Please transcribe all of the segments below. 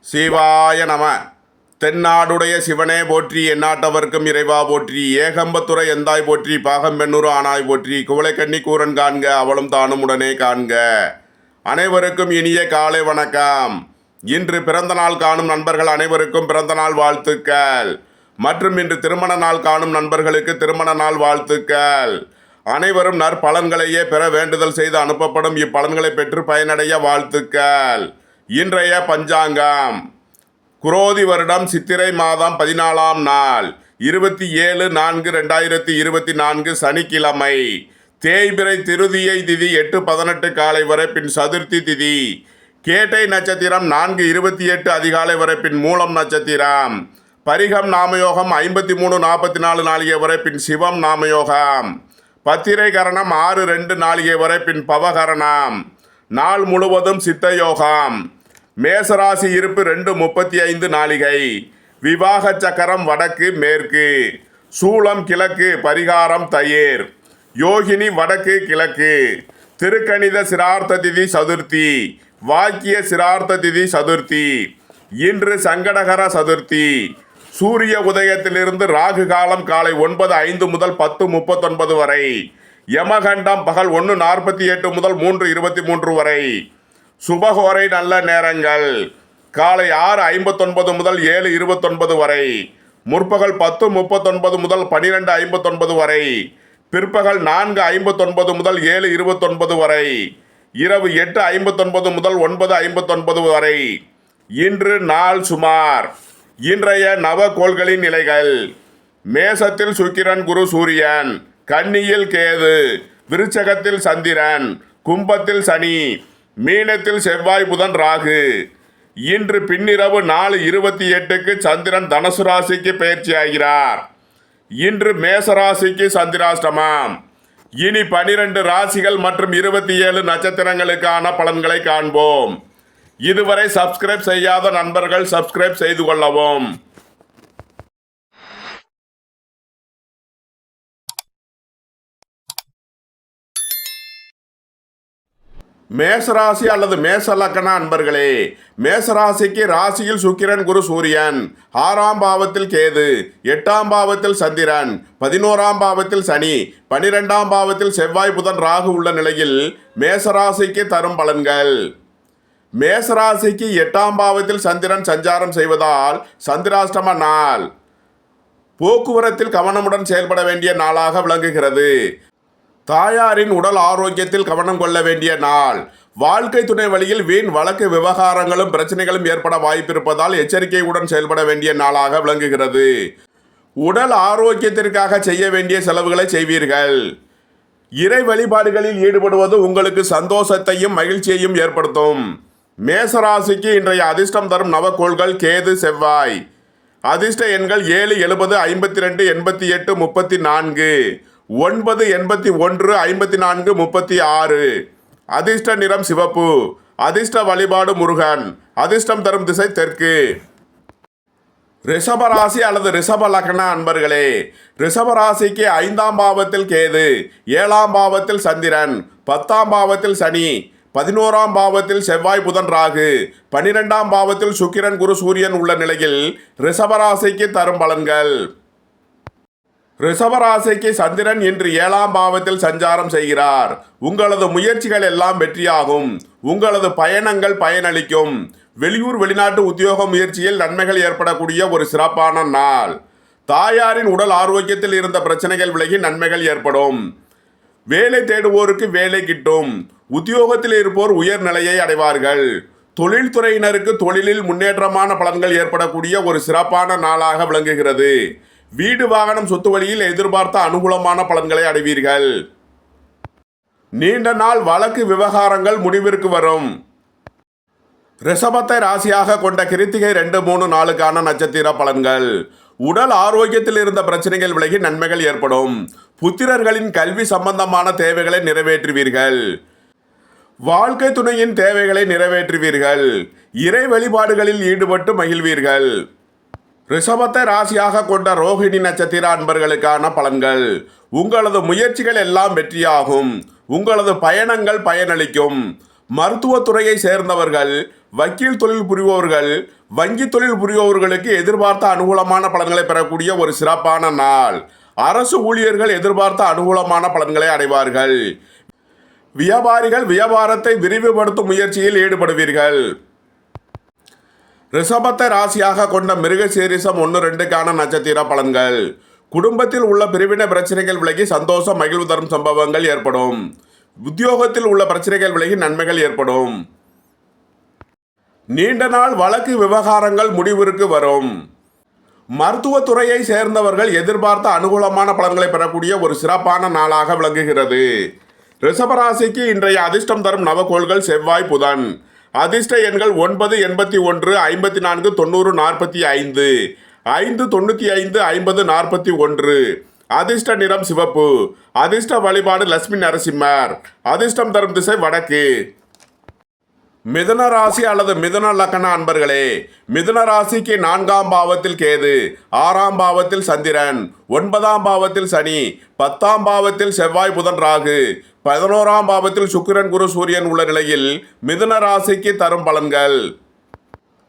சிவாய நம. தென்னாடுடைய சிவனே போற்றி, எந்நாட்டவர்க்கும் இறைவா போற்றி, ஏகம்பத்துறை எந்தாய் போற்றி, பாகம்பெண்ணூறு ஆனாய் போற்றி, குவளைக்கண்ணி கூரன் காண்க, அவளும் தானும் உடனே காண்க. அனைவருக்கும் இனிய காலை வணக்கம். இன்று பிறந்த நாள் காணும் நண்பர்கள் அனைவருக்கும் பிறந்த நாள் வாழ்த்துக்கள். மற்றும் இன்று திருமண நாள் காணும் நண்பர்களுக்கு திருமண நாள் வாழ்த்துக்கள். அனைவரும் நற்பலன்களையே பெற வேண்டுதல் செய்து அனுப்பப்படும் இப்பலன்களை பெற்று பயனடைய வாழ்த்துக்கள். இன்றைய பஞ்சாங்கம் குரோதி வருடம் சித்திரை மாதம் 14ஆம் நாள் 27/4/2024 சனிக்கிழமை. தேய்பிறை திருதியை திதி 8:18 காலை வரை, பின் சதுர்த்தி திதி. கேட்டை நட்சத்திரம் 4:28 அதிகாலை வரை, பின் மூலம் நட்சத்திரம். பரிகம் நாமயோகம் 53:44 நாளிகை வரை, பின் சிவம் நாமயோகம். பத்திரை கரணம் 6:02 நாளிகை வரை, பின் பவகரணம். நாள் முழுவதும் சித்தயோகம். மேசராசி இருப்பு 2:35 நாளிகை. விவாக சக்கரம் வடக்கு மேற்கு. சூலம் கிழக்கு. பரிகாரம் தயிர். யோகினி வடக்கு கிழக்கு. திருக்கணித சிரார்த்த திதி சதுர்த்தி. வாக்கிய சிரார்த்த திதி சதுர்த்தி. இன்று சங்கடகர சதுர்த்தி. சூரிய உதயத்திலிருந்து ராகு காலம் காலை 9:05 முதல் 10:39 வரை. யமகண்டம் பகல் 1:48 முதல் 3:23 வரை. சுபகோரை நல்ல நேரங்கள் காலை 6:59 முதல் 7:29 வரை. முற்பகல் 10:39 முதல் 12:59 வரை. பிற்பகல் 4:59 முதல் 7:29 வரை. இரவு 8:59 முதல் 9:59 வரை. இன்று நாள் சுமார். இன்றைய நவகோள்களின் நிலைகள்: மேசத்தில் சுக்கிரன் குரு சூரியன், கன்னியில் கேது, விருச்சகத்தில் சந்திரன், கும்பத்தில் சனி, மீனத்தில் செவ்வாய் புதன் ராகு. இன்று பின்னிரவு 4:28க்கு சந்திரன் தனுசு ராசிக்கு பயிற்சியாகிறார். இன்று மேசராசிக்கு சந்திராஷ்டமம். இனி 12 ராசிகள் மற்றும் 27 நட்சத்திரங்களுக்கான பலன்களை காண்போம். இதுவரை சப்ஸ்கிரைப் செய்யாத நண்பர்கள் சப்ஸ்கிரைப் செய்து கொள்ளவும். மேசராசி அல்லது மேச லக்கண அன்பர்களே, மேசராசிக்கு ராசியில் சுக்கிரன் குரு சூரியன், 6ஆம் பாவத்தில் கேது, 8ஆம் பாவத்தில் சந்திரன், 11ஆம் பாவத்தில் சனி, 12ஆம் பாவத்தில் செவ்வாய் புதன் ராகு உள்ள நிலையில் மேசராசிக்கு தரும் பலன்கள். மேசராசிக்கு 8ஆம் பாவத்தில் சந்திரன் சஞ்சாரம் செய்வதால் சந்திராஷ்டம நாள். போக்குவரத்தில் கவனமுடன் செயல்பட வேண்டிய நாளாக விளங்குகிறது. தாயாரின் உடல் ஆரோக்கியத்தில் கவனம் கொள்ள வேண்டிய நாள். வாழ்க்கை துணை வழியில் வீண் வழக்கு விவகாரங்களும் பிரச்சனைகளும் ஏற்பட வாய்ப்பிருப்பதால் எச்சரிக்கையுடன் செயல்பட வேண்டிய நாளாக விளங்குகிறது. உடல் ஆரோக்கியத்திற்காக செய்ய வேண்டிய செலவுகளை செய்வீர்கள். இறை வழிபாடுகளில் ஈடுபடுவது உங்களுக்கு சந்தோஷத்தையும் மகிழ்ச்சியையும் ஏற்படுத்தும். மேசராசிக்கு இன்றைய அதிர்ஷ்டம் தரும் நவக்கோள்கள் கேது செவ்வாய். அதிர்ஷ்ட எண்கள் 7, 70, 52, 88, 34, 9, 81, 54, 36. அதிர்ஷ்ட நிறம் சிவப்பு. அதிர்ஷ்ட வழிபாடு முருகன். அதிர்ஷ்டம் தரும் திசை தெற்கு. ரிஷபராசி அல்லது ரிஷப லக்ன அன்பர்களே, ரிஷபராசிக்கு 5ஆம் பாவத்தில் கேது, 7ஆம் பாவத்தில் சந்திரன், 10ஆம் பாவத்தில் சனி, 11ஆம் பாவத்தில் செவ்வாய் புதன் ராகு, 12ஆம் பாவத்தில் சுக்கிரன் குரு சூரியன் உள்ள நிலையில் ரிஷபராசிக்கு தரும் பலன்கள். ரிஷபராசிக்கு சந்திரன் இன்று 7ஆம் பாவத்தில் சஞ்சாரம் செய்கிறார். உங்களது முயற்சிகள் எல்லாம் வெற்றியாகும். உங்களது பயணங்கள் பயனளிக்கும். வெளியூர் வெளிநாட்டு உத்தியோக முயற்சியில் நன்மைகள் ஏற்படக்கூடிய ஒரு சிறப்பான நாள். தாயாரின் உடல் ஆரோக்கியத்தில் இருந்த பிரச்சனைகள் விலகி நன்மைகள் ஏற்படும். வேலை தேடுவோருக்கு வேலை கிட்டும். உத்தியோகத்தில் இருப்போர் உயர் நிலையை அடைவார்கள். தொழில்துறையினருக்கு தொழிலில் முன்னேற்றமான பலன்கள் ஏற்படக்கூடிய ஒரு சிறப்பான நாளாக விளங்குகிறது. வீடு வாகனம் சொத்து வழியில் எதிர்பார்த்த அனுகூலமான பலன்களை அடைவீர்கள். நீண்ட நாள் வழக்கு விவகாரங்கள் முடிவிற்கு வரும். ரிஷபத்தை ராசியாக கொண்ட கிருத்திகை 2, 3, 4க்கான நட்சத்திர பலன்கள். உடல் ஆரோக்கியத்தில் இருந்த பிரச்சனைகள் விலகி நன்மைகள் ஏற்படும். புத்திரர்களின் கல்வி சம்பந்தமான தேவைகளை நிறைவேற்றுவீர்கள். வாழ்க்கை துணையின் தேவைகளை நிறைவேற்றுவீர்கள். இறை வழிபாடுகளில் ஈடுபட்டு மகிழ்வீர்கள். ரிஷபத்தை ராசியாக கொண்ட ரோஹிணி நட்சத்திர அன்பர்களுக்கான பலன்கள். உங்களது முயற்சிகள் எல்லாம் வெற்றியாகும். உங்களது பயணங்கள் பயனளிக்கும். மருத்துவத்துறையை சேர்ந்தவர்கள் வக்கீல் தொழில் புரிபவர்கள், வங்கி தொழில் புரிபவர்களுக்கு எதிர்பார்த்த அனுகூலமான பலன்களை பெறக்கூடிய ஒரு சிறப்பான நாள். அரசு ஊழியர்கள் எதிர்பார்த்த அனுகூலமான பலன்களை அடைவார்கள். வியாபாரிகள் வியாபாரத்தை விரிவுபடுத்தும் முயற்சியில் ஈடுபடுவீர்கள். ரிஷபத்தை ராசியாக கொண்ட மிருகசீரிஷம் 1-2க்கான நட்சத்திர பலன்கள். குடும்பத்தில் உள்ள பிரிவினை பிரச்சனைகள் விலகி சந்தோஷம் மகிழ்வு தரும் சம்பவங்கள் ஏற்படும். உத்தியோகத்தில் உள்ள பிரச்சனைகள் விலகி நன்மைகள் ஏற்படும். நீண்ட நாள் வழக்கு விவகாரங்கள் முடிவிற்கு வரும். மருத்துவத்துறையை சேர்ந்தவர்கள் எதிர்பார்த்த அனுகூலமான பலன்களை பெறக்கூடிய ஒரு சிறப்பான நாளாக விளங்குகிறது. ரிஷபராசிக்கு இன்றைய அதிர்ஷ்டம் தரும் நவகோள்கள் செவ்வாய், புதன். அதிர்ஷ்ட எண்கள் 9, 81, 54, 90, 45, 5, 95, 50, 41. அதிர்ஷ்ட நிறம் சிவப்பு. அதிர்ஷ்ட வழிபாடு லட்சுமி நரசிம்மர். அதிர்ஷ்டம் தரும் திசை வடக்கு. மிதுன ராசி அல்லது மிதுன லக்ன அன்பர்களே, மிதுன ராசிக்கு 4ஆம் பாவத்தில் கேது, 6ஆம் பாவத்தில் சந்திரன், 9ஆம் பாவத்தில் சனி, 10ஆம் பாவத்தில் செவ்வாய், புதன், ராகு, 11ஆம் பாவத்தில் சுக்கிரன், குரு, சூரியன் உள்ள நிலையில் மிதுன ராசிக்கு தரும் பலன்கள்.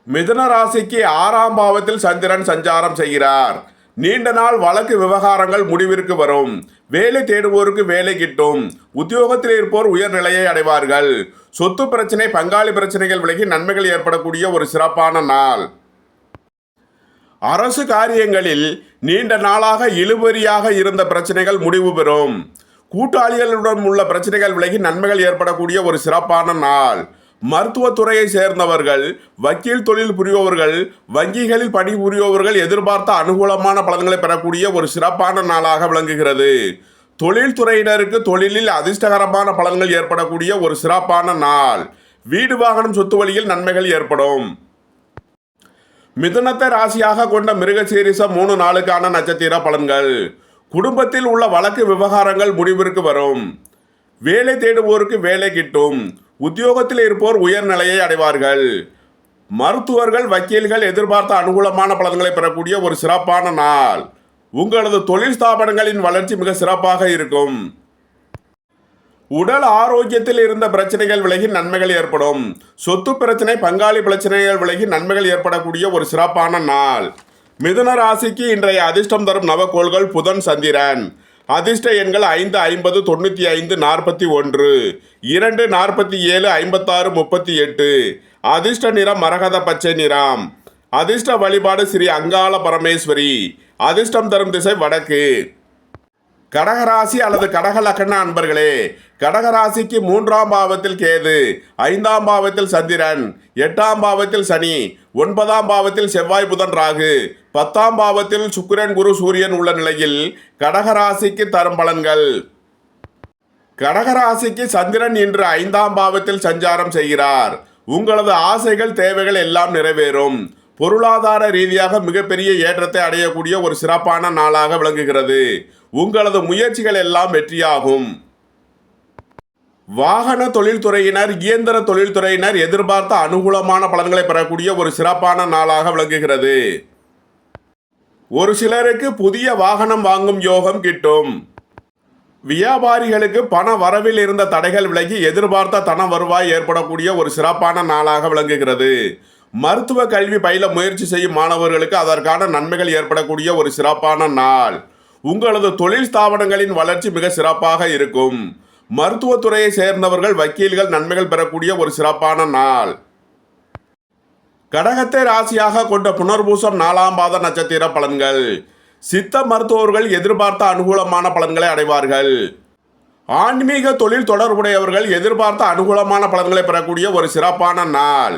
மிதுன ராசிக்கு 6ஆம் பாவத்தில் சந்திரன் சஞ்சாரம் செய்கிறார். நீண்ட நாள் வழக்கு விவகாரங்கள் முடிவிற்கு வரும். வேலை தேடுவோருக்கு வேலை கிட்டும். உத்தியோகத்தில் இருப்போர் உயர்நிலையை அடைவார்கள். சொத்து பிரச்சனை, பங்காளி பிரச்சனைகள் விலகி நன்மைகள் ஏற்படக்கூடிய ஒரு சிறப்பான நாள். அரசு காரியங்களில் நீண்ட நாளாக இழுபறியாக இருந்த பிரச்சனைகள் முடிவு பெறும். கூட்டாளிகளுடன் உள்ள பிரச்சனைகள் விலகி நன்மைகள் ஏற்படக்கூடிய ஒரு சிறப்பான நாள். மருத்துவத்துறையை சேர்ந்தவர்கள், வக்கீல் தொழில் புரிபவர்கள், வங்கிகளில் பணிபுரிபவர்கள் எதிர்பார்த்த அனுகூலமான பலன்களை பெறக்கூடிய ஒரு சிறப்பான நாளாக விளங்குகிறது. தொழில்துறையினருக்கு தொழிலில் அதிர்ஷ்டகரமான பலன்கள் ஏற்படக்கூடிய ஒரு சிறப்பான நாள். வீடு வாகனம் சொத்து வழியில் நன்மைகள் ஏற்படும். மிதுனத்தை ராசியாக கொண்ட மிருகசீரிஷம் 3-4க்கான நட்சத்திர பலன்கள். குடும்பத்தில் உள்ள வழக்கு விவகாரங்கள் முடிவிற்கு வரும். வேலை தேடுவோருக்கு வேலை கிட்டும். உத்தியோகத்தில் இருப்போர் உயர்நிலையை அடைவார்கள். மருத்துவர்கள், வக்கீல்கள் எதிர்பார்த்த அனுகூலமான பலன்களை பெறக்கூடிய ஒரு சிறப்பான நாள். உங்களது தொழில் ஸ்தாபனங்களின் வளர்ச்சி மிக சிறப்பாக இருக்கும். உடல் ஆரோக்கியத்தில் இருந்த பிரச்சனைகள் விலகி நன்மைகள் ஏற்படும். சொத்து பிரச்சனை, பங்காளி பிரச்சனைகள் விலகி நன்மைகள் ஏற்படக்கூடிய ஒரு சிறப்பான நாள். மிதுன ராசிக்கு இன்றைய அதிர்ஷ்டம் தரும் நவகோள்கள் புதன், சந்திரன். அதிர்ஷ்ட எண்கள் 5, 50, 95, 41, 2, 47, 56, 38. அதிர்ஷ்ட நிறம் மரகத பச்சை நிறம். அதிர்ஷ்ட வழிபாடு ஸ்ரீ அங்காள பரமேஸ்வரி. அதிர்ஷ்டம் தரும் திசை வடக்கு. கடகராசி அல்லது கடக லக்ன அன்பர்களே, கடகராசிக்கு 3ஆம் பாவத்தில் கேது, 5ஆம் பாவத்தில் சந்திரன், 8ஆம் பாவத்தில் சனி, 9ஆம் பாவத்தில் செவ்வாய், புதன், ராகு, 10ஆம் பாவத்தில் சுக்கிரன், குரு, சூரியன் உள்ள நிலையில் கடகராசிக்கு தரும் பலன்கள். கடகராசிக்கு சந்திரன் இன்று 5ஆம் பாவத்தில் சஞ்சாரம் செய்கிறார். உங்களது ஆசைகள், தேவைகள் எல்லாம் நிறைவேறும். பொருளாதார ரீதியாக மிகப்பெரிய ஏற்றத்தை அடையக்கூடிய ஒரு சிறப்பான நாளாக விளங்குகிறது. உங்களது முயற்சிகள் எல்லாம் வெற்றியாகும். வாகன தொழில்துறையினர், இயந்திர தொழில்துறையினர் எதிர்பார்த்த அனுகூலமான பலன்களை பெறக்கூடிய ஒரு சிறப்பான நாளாக விளங்குகிறது. ஒரு சிலருக்கு புதிய வாகனம் வாங்கும் யோகம் கிட்டும். வியாபாரிகளுக்கு பண வரவில் இருந்த தடைகள் விலகி எதிர்பார்த்த தன வருவாய் ஏற்படக்கூடிய ஒரு சிறப்பான நாளாக விளங்குகிறது. மருத்துவ கல்வி பயில முயற்சி செய்யும் மாணவர்களுக்கு அதற்கான நன்மைகள் ஏற்படக்கூடிய ஒரு சிறப்பான நாள். உங்களது தொழில் ஸ்தாபனங்களின் வளர்ச்சி மிக சிறப்பாக இருக்கும். மருத்துவத்துறையை சேர்ந்தவர்கள், வக்கீல்கள் நன்மைகள் பெறக்கூடிய ஒரு சிறப்பான நாள். கடகத்தை ராசியாக கொண்ட புனர்பூசம் 4ஆம் பாத நட்சத்திர பலன்கள். சித்த மருத்துவர்கள் எதிர்பார்த்த அனுகூலமான பலன்களை அடைவார்கள். ஆன்மீக தொழில் தொடர்புடையவர்கள் எதிர்பார்த்த அனுகூலமான பலன்களை பெறக்கூடிய ஒரு சிறப்பான நாள்.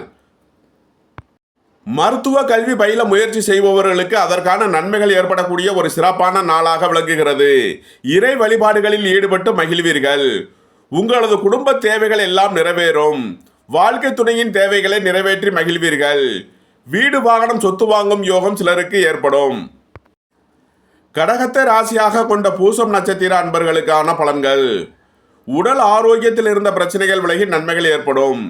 மருத்துவ கல்வி பயில முயற்சி செய்பவர்களுக்கு அதற்கான நன்மைகள் ஏற்படக்கூடிய ஒரு சிறப்பான நாளாக விளங்குகிறது. இறை வழிபாடுகளில் ஈடுபட்டு மகிழ்வீர்கள். உங்களது குடும்ப தேவைகள் எல்லாம் நிறைவேறும். வாழ்க்கை துணையின் தேவைகளை நிறைவேற்றி மகிழ்வீர்கள். வீடு வாகனம் சொத்து வாங்கும் யோகம் சிலருக்கு ஏற்படும். கடகத்தை ராசியாக கொண்ட பூசம் நட்சத்திர அன்பர்களுக்கான பலன்கள். உடல் ஆரோக்கியத்தில் இருந்த பிரச்சனைகள் விலகி நன்மைகள் ஏற்படும்.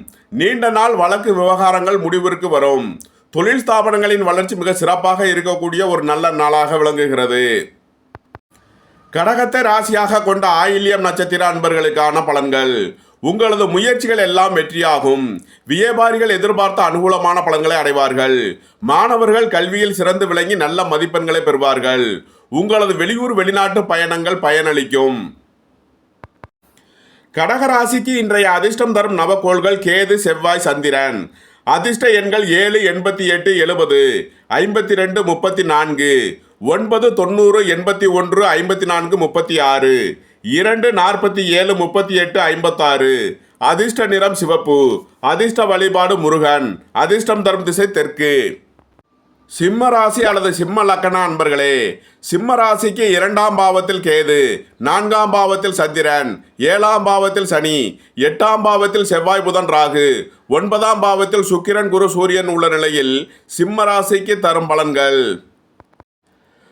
நீண்ட நாள் வழக்கு விவகாரங்கள் முடிவிற்கு வரும். தொழில் ஸ்தாபனங்களின் வளர்ச்சி மிக சிறப்பாக இருக்கக்கூடிய ஒரு நல்ல நாளாக விளங்குகிறது. கடகத்தை ராசியாக கொண்ட ஆயில்யம் நட்சத்திர அன்பர்களுக்கான பலன்கள். உங்களது முயற்சிகள் எல்லாம் வெற்றியாகும். வியாபாரிகள் எதிர்பார்த்த அனுகூலமான பலன்களை அடைவார்கள். மாணவர்கள் கல்வியில் சிறந்து விளங்கி நல்ல மதிப்பெண்களை பெறுவார்கள். உங்களது வெளியூர் வெளிநாட்டு பயணங்கள் பயனளிக்கும். கடகராசிக்கு இன்றைய அதிர்ஷ்டம் தரும் நவக்கோள்கள் கேது, செவ்வாய், சந்திரன். அதிர்ஷ்ட எண்கள் 7, 88, 70, 52, 34, 9, 90, 81, 54, 36, 2, 47, 38, 56. அதிர்ஷ்ட நிறம் சிவப்பு. அதிர்ஷ்ட வழிபாடு முருகன். அதிர்ஷ்டம் தரும் திசை தெற்கு. சிம்ம ராசி அல்லது சிம்ம லக்கண அன்பர்களே, சிம்ம ராசிக்கு 2ஆம் பாவத்தில் கேது, 4ஆம் பாவத்தில் சந்திரன், 7ஆம் பாவத்தில் சனி, 8ஆம் பாவத்தில் செவ்வாய், புதன், ராகு, 9ஆம் பாவத்தில் சுக்கிரன், குரு, சூரியன் உள்ள நிலையில் சிம்ம ராசிக்கு தரும் பலன்கள்.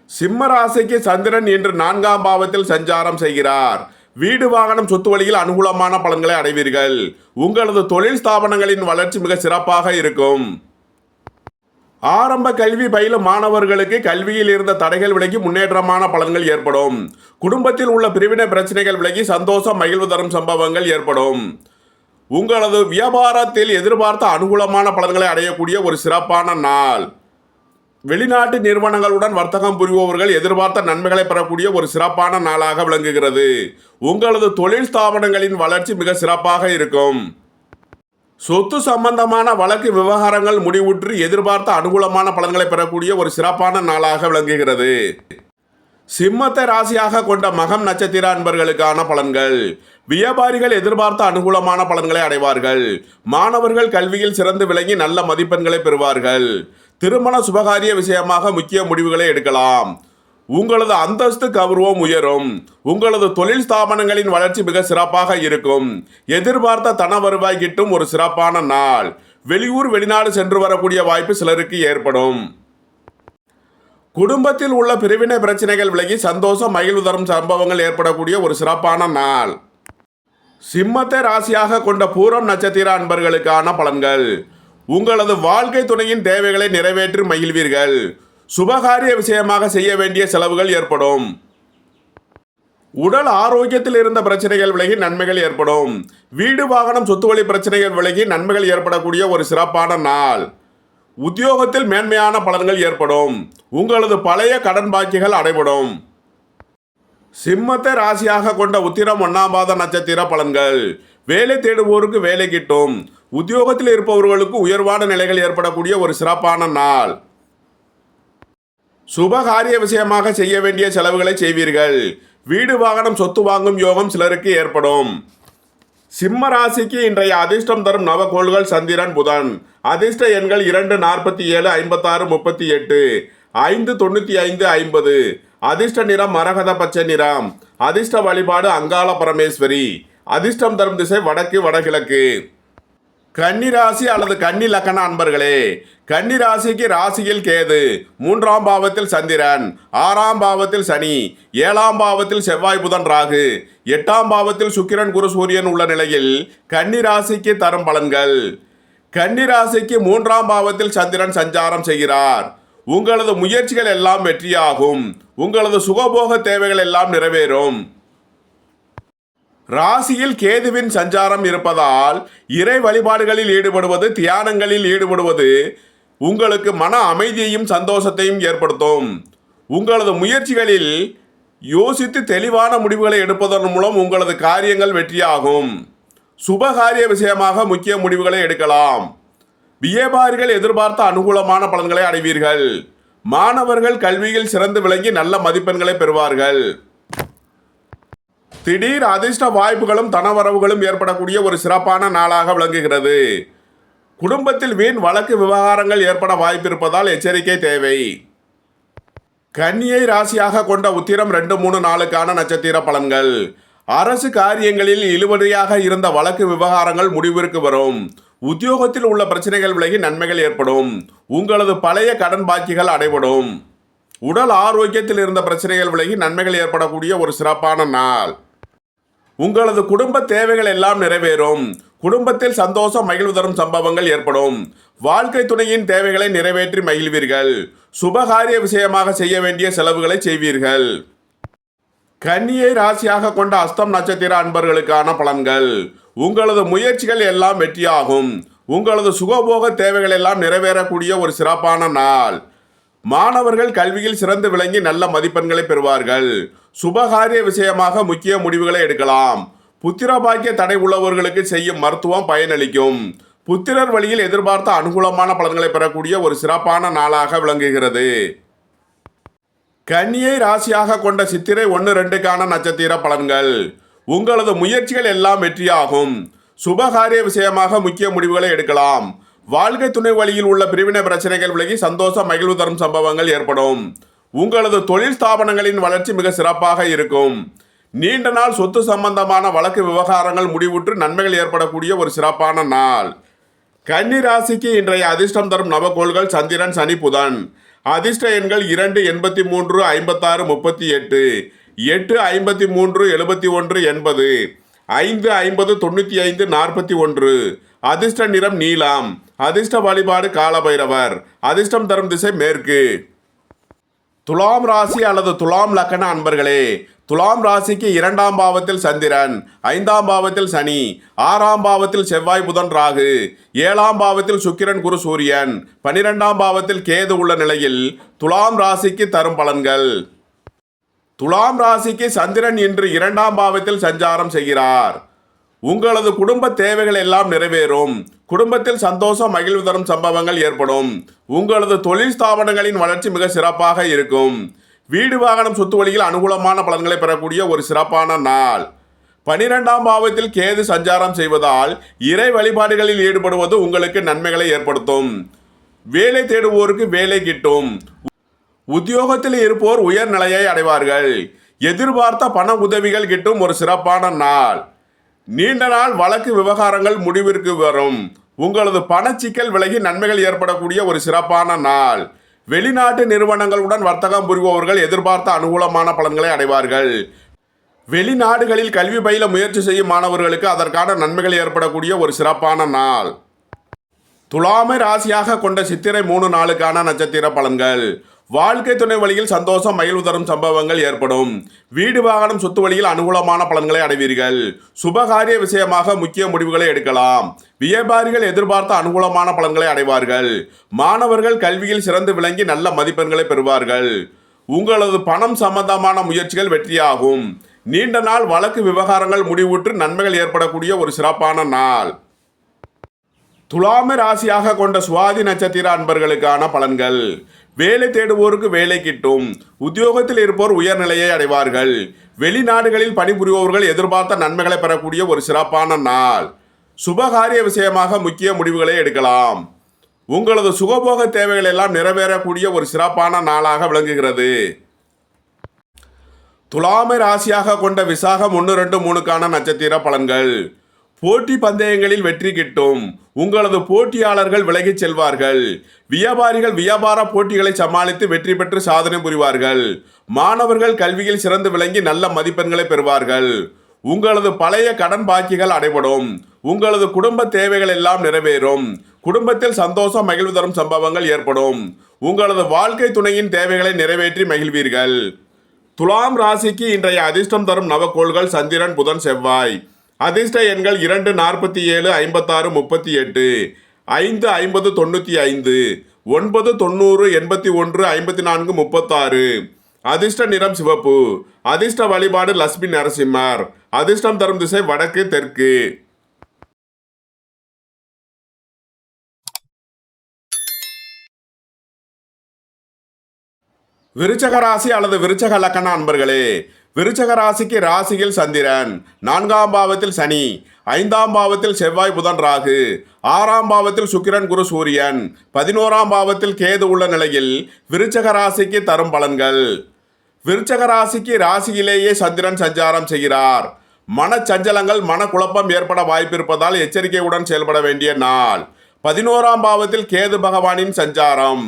சிம்ம ராசிக்கு சந்திரன் இன்று 4ஆம் பாவத்தில் சஞ்சாரம் செய்கிறார். வீடு, வாகனம், சொத்து வழியில் அனுகூலமான பலன்களை அடைவீர்கள். உங்களது தொழில் ஸ்தாபனங்களின் வளர்ச்சி மிக சிறப்பாக இருக்கும். ஆரம்ப கல்வி பயிலும் மாணவர்களுக்கு கல்வியில் இருந்த தடைகள் விலகி முன்னேற்றமான பலன்கள் ஏற்படும். குடும்பத்தில் உள்ள பிரிவினை பிரச்சனைகள் விலகி சந்தோஷம், மகிழ்வு தரும் சம்பவங்கள் ஏற்படும். உங்களது வியாபாரத்தில் எதிர்பார்த்த அனுகூலமான பலன்களை அடையக்கூடிய ஒரு சிறப்பான நாள். வெளிநாட்டு நிறுவனங்களுடன் வர்த்தகம் புரிபவர்கள் எதிர்பார்த்த நன்மைகளை பெறக்கூடிய ஒரு சிறப்பான நாளாக விளங்குகிறது. உங்களது தொழில் ஸ்தாபனங்களின் வளர்ச்சி மிக சிறப்பாக இருக்கும். சொத்து சம்பந்தமான வழக்கு விவகாரங்கள் முடிவுற்று எதிர்பார்த்த அனுகூலமான பலன்களை பெறக்கூடிய ஒரு சிறப்பான நாளாக விளங்குகிறது. சிம்மத்தை ராசியாக கொண்ட மகம் நட்சத்திர அன்பர்களுக்கான பலன்கள். வியாபாரிகள் எதிர்பார்த்த அனுகூலமான பலன்களை அடைவார்கள். மாணவர்கள் கல்வியில் சிறந்து விளங்கி நல்ல மதிப்பெண்களை பெறுவார்கள். திருமண சுபகாரிய விஷயமாக முக்கிய முடிவுகளை எடுக்கலாம். உங்களது அந்தஸ்து, கௌரவம் உயரும். உங்களது தொழில் ஸ்தாபனங்களின் வளர்ச்சி மிக சிறப்பாக இருக்கும். எதிர்பார்த்த தன வருவாய் கிட்டும் ஒரு சிறப்பான நாள். வெளியூர் வெளிநாடு சென்று வரக்கூடிய வாய்ப்பு சிலருக்கு ஏற்படும். குடும்பத்தில் உள்ள பிரிவினை பிரச்சனைகள் விலகி சந்தோஷம், மகிழ்வு தரும் சம்பவங்கள் ஏற்படக்கூடிய ஒரு சிறப்பான நாள். சிம்மத்தை ராசியாக கொண்ட பூரம் நட்சத்திர அன்பர்களுக்கான பலன்கள். உங்களது வாழ்க்கை துணையின் தேவைகளை நிறைவேற்றி மகிழ்வீர்கள். சுபகாரிய விஷயமாக செய்ய வேண்டிய செலவுகள் ஏற்படும். உடல் ஆரோக்கியத்தில் இருந்த பிரச்சனைகள் விலகி நன்மைகள் ஏற்படும். வீடு, வாகனம், சொத்து வழி பிரச்சனைகள் விலகி நன்மைகள் ஏற்படக்கூடிய ஒரு சிறப்பான நாள். உத்தியோகத்தில் மேன்மையான பலன்கள் ஏற்படும். உங்களது பழைய கடன் பாக்கிகள் அடைபடும். சிம்மத்தை ராசியாக கொண்ட உத்திரம் 1ஆம் பாத நட்சத்திர பலன்கள். வேலை தேடுவோருக்கு வேலை கிட்டும். உத்தியோகத்தில் இருப்பவர்களுக்கு உயர்வான நிலைகள் ஏற்படக்கூடிய ஒரு சிறப்பான நாள். சுபகாரிய விஷயமாக செய்ய வேண்டிய செலவுகளை செய்வீர்கள். வீடு, வாகனம், சொத்து வாங்கும் யோகம் சிலருக்கு ஏற்படும். சிம்ம ராசிக்கு இன்றைய அதிர்ஷ்டம் தரும் நவக்கோள்கள் சந்திரன், புதன். அதிர்ஷ்ட எண்கள் 2, 47, 56, 38, 5, 95, 50. அதிர்ஷ்ட நிறம் மரகத பச்சை நிறம். அதிர்ஷ்ட வழிபாடு அங்காள பரமேஸ்வரி. அதிர்ஷ்டம் தரும் திசை வடக்கு, வடகிழக்கு. கன்னிராசி அல்லது கன்னி லக்கண அன்பர்களே, கன்னிராசிக்கு ராசியில் கேது, 3ஆம் பாவத்தில் சந்திரன், 6ஆம் பாவத்தில் சனி, 7ஆம் பாவத்தில் செவ்வாய், புதன், ராகு, 8ஆம் பாவத்தில் சுக்கிரன், குரு, சூரியன் உள்ள நிலையில் கன்னிராசிக்கு தரும் பலன்கள். கன்னிராசிக்கு 3ஆம் பாவத்தில் சந்திரன் சஞ்சாரம் செய்கிறார். உங்களது முயற்சிகள் எல்லாம் வெற்றியாகும். உங்களது சுகபோக தேவைகள் எல்லாம் நிறைவேறும். ராசியில் கேதுவின் சஞ்சாரம் இருப்பதால் இறை வழிபாடுகளில் ஈடுபடுவது, தியானங்களில் ஈடுபடுவது உங்களுக்கு மன அமைதியையும் சந்தோஷத்தையும் ஏற்படுத்தும். உங்களது முயற்சிகளில் யோசித்து தெளிவான முடிவுகளை எடுப்பதன் மூலம் உங்களது காரியங்கள் வெற்றியாகும். சுபகாரிய விஷயமாக முக்கிய முடிவுகளை எடுக்கலாம். வியாபாரிகள் எதிர்பார்த்த அனுகூலமான பலன்களை அடைவீர்கள். மாணவர்கள் கல்வியில் சிறந்து விளங்கி நல்ல மதிப்பெண்களை பெறுவார்கள். திடீர் அதிர்ஷ்ட வாய்ப்புகளும் தனவரவுகளும் ஏற்படக்கூடிய ஒரு சிறப்பான நாளாக விளங்குகிறது. குடும்பத்தில் வீண் வழக்கு விவகாரங்கள் ஏற்பட வாய்ப்பிருப்பதால் எச்சரிக்கை தேவை. கன்னியை ராசியாக கொண்ட உத்திரம் 2, 3, 4க்கான நட்சத்திர பலன்கள். அரசு காரியங்களில் இழுபறியாக இருந்த வழக்கு விவகாரங்கள் முடிவிற்கு வரும். உத்தியோகத்தில் உள்ள பிரச்சனைகள் விலகி நன்மைகள் ஏற்படும். உங்களது பழைய கடன் பாக்கிகள் அடைபடும். உடல் ஆரோக்கியத்தில் இருந்த பிரச்சனைகள் விலகி நன்மைகள் ஏற்படக்கூடிய ஒரு சிறப்பான நாள். உங்களது குடும்ப தேவைகள் எல்லாம் நிறைவேறும். குடும்பத்தில் சந்தோஷம், மகிழ்வு தரும் சம்பவங்கள் ஏற்படும். வாழ்க்கை துணையின் தேவைகளை நிறைவேற்றி மகிழ்வீர்கள். சுபகாரிய விஷயமாக செய்ய வேண்டிய செலவுகளை செய்வீர்கள். கன்னியை ராசியாக கொண்ட அஸ்தம் நட்சத்திர அன்பர்களுக்கான பலன்கள். உங்களது முயற்சிகள் எல்லாம் வெற்றியாகும். உங்களது சுகபோக தேவைகள் எல்லாம் நிறைவேறக்கூடிய ஒரு சிறப்பான நாள். மாணவர்கள் கல்வியில் சிறந்து விளங்கி நல்ல மதிப்பெண்களை பெறுவார்கள். சுபகாரிய விஷயமாக முக்கிய முடிவுகளை எடுக்கலாம். புத்திர பாக்கிய தடை உள்ளவர்களுக்கு செய்யும் மருத்துவம் பயனளிக்கும். புத்திரர் வழியில் எதிர்பார்த்த அனுகூலமான பலன்களை பெறக்கூடிய ஒரு சிறப்பான நாளாக விளங்குகிறது. கன்னியை ராசியாக கொண்ட சித்திரை 1-2க்கான நட்சத்திர பலன்கள். உங்களது முயற்சிகள் எல்லாம் வெற்றியாகும். சுபகாரிய விஷயமாக முக்கிய முடிவுகளை எடுக்கலாம். வாழ்க்கை துணை வழியில் உள்ள பிரிவினை பிரச்சனைகள் விலகி சந்தோஷம் மகிழ்வு தரும் சம்பவங்கள் ஏற்படும். உங்களது தொழில் ஸ்தாபனங்களின் வளர்ச்சி மிக சிறப்பாக இருக்கும். நீண்ட நாள் சொத்து சம்பந்தமான வழக்கு விவகாரங்கள் முடிவுற்று நன்மைகள் ஏற்படக்கூடிய ஒரு சிறப்பான நாள். கன்னி ராசிக்கு இன்றைய அதிர்ஷ்டம் தரும் நவகோள்கள் சந்திரன், சனி, புதன். அதிர்ஷ்ட எண்கள் 2, 83, 56, 38, 8, 53, 71, 80, 5, 50, 95, 41. அதிர்ஷ்ட நிறம் நீலம். அதிர்ஷ்ட வழிபாடு காலபைரவர். அதிர்ஷ்டம் தரும் திசை மேற்கு. துலாம் ராசி அல்லது துலாம் லக்கண அன்பர்களே, துலாம் ராசிக்கு 2ஆம் பாவத்தில் சந்திரன், 5ஆம் பாவத்தில் சனி, 6ஆம் பாவத்தில் செவ்வாய், புதன், ராகு, 7ஆம் பாவத்தில் சுக்கிரன், குரு, சூரியன், 12ஆம் பாவத்தில் கேது உள்ள நிலையில் துலாம் ராசிக்கு தரும் பலன்கள். துலாம் ராசிக்கு சந்திரன் இன்று 2ஆம் பாவத்தில் சஞ்சாரம் செய்கிறார். உங்களது குடும்ப தேவைகள் எல்லாம் நிறைவேறும். குடும்பத்தில் சந்தோஷம் மகிழ்வு தரும் சம்பவங்கள் ஏற்படும். உங்களது தொழில் ஸ்தாபனங்களின் வளர்ச்சி மிக சிறப்பாக இருக்கும். வீடு வாகனம் சொத்து வழியில் அனுகூலமான பலன்களை பெறக்கூடிய ஒரு சிறப்பான நாள். 12ஆம் பாவத்தில் கேது சஞ்சாரம் செய்வதால் இறை வழிபாடுகளில் ஈடுபடுவது உங்களுக்கு நன்மைகளை ஏற்படுத்தும். வேலை தேடுவோருக்கு வேலை கிட்டும். உத்தியோகத்தில் இருப்போர் உயர் நிலையை அடைவார்கள். எதிர்பார்த்த பண உதவிகள் கிட்டும் ஒரு சிறப்பான நாள். நீண்ட நாள் வழக்கு விவகாரங்கள் முடிவிற்கு வரும். உங்களது பணச்சிக்கல் விலகி நன்மைகள் ஏற்படக்கூடிய ஒரு சிறப்பான நாள். வெளிநாட்டு நிறுவனங்களுடன் வர்த்தகம் புரிபவர்கள் எதிர்பார்த்த அனுகூலமான பலன்களை அடைவார்கள். வெளிநாடுகளில் கல்வி பயில முயற்சி செய்யும் மாணவர்களுக்கு அதற்கான நன்மைகள் ஏற்படக்கூடிய ஒரு சிறப்பான நாள். துலாமை ராசியாக கொண்ட சித்திரை 3-4க்கான நட்சத்திர பலன்கள். வாழ்க்கை துணை வழியில் சந்தோஷம் மகிழ்வு தரும் சம்பவங்கள் ஏற்படும். வீடு வாகனம் சொத்து வழியில் அனுகூலமான பலன்களை அடைவீர்கள். சுபகாரிய விஷயமாக முக்கிய முடிவுகளை எடுக்கலாம். வியாபாரிகள் எதிர்பார்த்த அனுகூலமான பலன்களை அடைவார்கள். மாணவர்கள் கல்வியில் சிறந்து விளங்கி நல்ல மதிப்பெண்களை பெறுவார்கள். உங்களது பணம் சம்பந்தமான முயற்சிகள் வெற்றியாகும். நீண்ட நாள் வழக்கு விவகாரங்கள் முடிவுற்று நன்மைகள் ஏற்படக்கூடிய ஒரு சிறப்பான நாள். துலாமை ராசியாக கொண்ட சுவாதி நட்சத்திர அன்பர்களுக்கான பலன்கள். வேலை தேடுவோருக்கு வேலை கிட்டும். உத்தியோகத்தில் இருப்போர் உயர்நிலையை அடைவார்கள். வெளிநாடுகளில் பணிபுரிபவர்கள் எதிர்பார்த்த நன்மைகளை பெறக்கூடிய ஒரு சிறப்பான நாள். சுபகாரிய விஷயமாக முக்கிய முடிவுகளை எடுக்கலாம். உங்களது சுகபோக தேவைகள் எல்லாம் நிறைவேறக்கூடிய ஒரு சிறப்பான நாளாக விளங்குகிறது. துலாமை ராசியாக கொண்ட விசாகம் 1-2-3க்கான நட்சத்திர பலன்கள். போட்டி பந்தயங்களில் வெற்றி கிட்டும். உங்களது போட்டியாளர்கள் விலகிச் செல்வார்கள். வியாபாரிகள் வியாபார போட்டிகளை சமாளித்து வெற்றி பெற்று சாதனை புரிவார்கள். மாணவர்கள் கல்வியில் சிறந்து விளங்கி நல்ல மதிப்பெண்களை பெறுவார்கள். உங்களது பழைய கடன் பாக்கிகள் அடைபடும். உங்களது குடும்ப தேவைகள் எல்லாம் நிறைவேறும். குடும்பத்தில் சந்தோஷம் மகிழ்வு தரும் சம்பவங்கள் ஏற்படும். உங்களது வாழ்க்கை துணையின் தேவைகளை நிறைவேற்றி மகிழ்வீர்கள். துலாம் ராசிக்கு இன்றைய அதிர்ஷ்டம் தரும் நவகோள்கள் சந்திரன், புதன், செவ்வாய். அதிர்ஷ்ட எண்கள் 2, 47, 56, 38, 5, 50, 95, 9, 90, 81, 54, 36. அதிர்ஷ்ட நிறம் சிவப்பு. அதிர்ஷ்ட வழிபாடு லட்சுமி நரசிம்மர். அதிர்ஷ்டம் தரும் திசை வடக்கு, தெற்கு. விருச்சக ராசி அல்லது விருச்சக லக்கண அன்பர்களே, விருச்சக ராசிக்கு ராசியில் சந்திரன், 4ஆம் பாவத்தில் சனி, 5ஆம் பாவத்தில் செவ்வாய், புதன், ராகு, 6ஆம் பாவத்தில் சுக்கிரன், குரு, சூரியன், 11ஆம் பாவத்தில் கேது உள்ள நிலையில் விருச்சக ராசிக்கு தரும் பலன்கள். விருச்சக ராசிக்கு ராசியிலேயே சந்திரன் சஞ்சாரம் செய்கிறார். மனச்சஞ்சலங்கள் மனக்குழப்பம் ஏற்பட வாய்ப்பிருப்பதால் எச்சரிக்கையுடன் செயல்பட வேண்டிய நாள். 11ஆம் பாவத்தில் கேது பகவானின் சஞ்சாரம்.